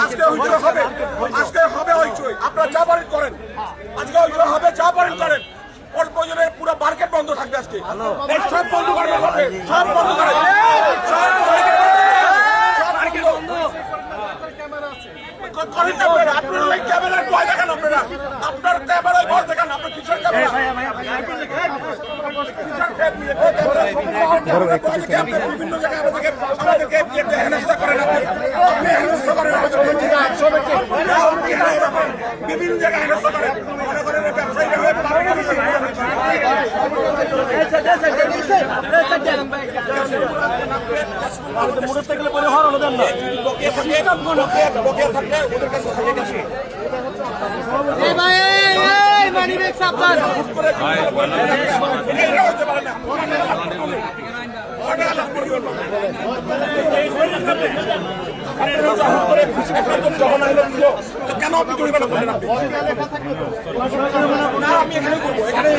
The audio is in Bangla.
আজকে হইচই হবে, আজকে হবে হইচই। আপনারা যা পারেন করেন, আজকে হইচই হবে, যা পারেন করেন। প্রয়োজনে পুরো মার্কেট বন্ধ থাকবে আজকে, সব বন্ধ করবে, সব বন্ধ করে আপনার ক্যামেরায় ভয় দেখান, আপনার ক্যামেরায় ভয় দেখান, আপনার কিসের ক্যামেরা? বিভিন্ন জায়গায় আমাদেরকে হেনস্থা করেন, আপনি হেনস্থা করেন, বিভিন্ন জায়গায় হেনস্থা করেন, মনে করেন ব্যবসায়ীরা হয়ে মোটরসাইকেলে করে হরানো দেন না, বকেয়া থাকলে ওদের কাছে থাকে গেছে। কেন আপনি জরিমানা করলেন? আমি এখানে করবো, এখানে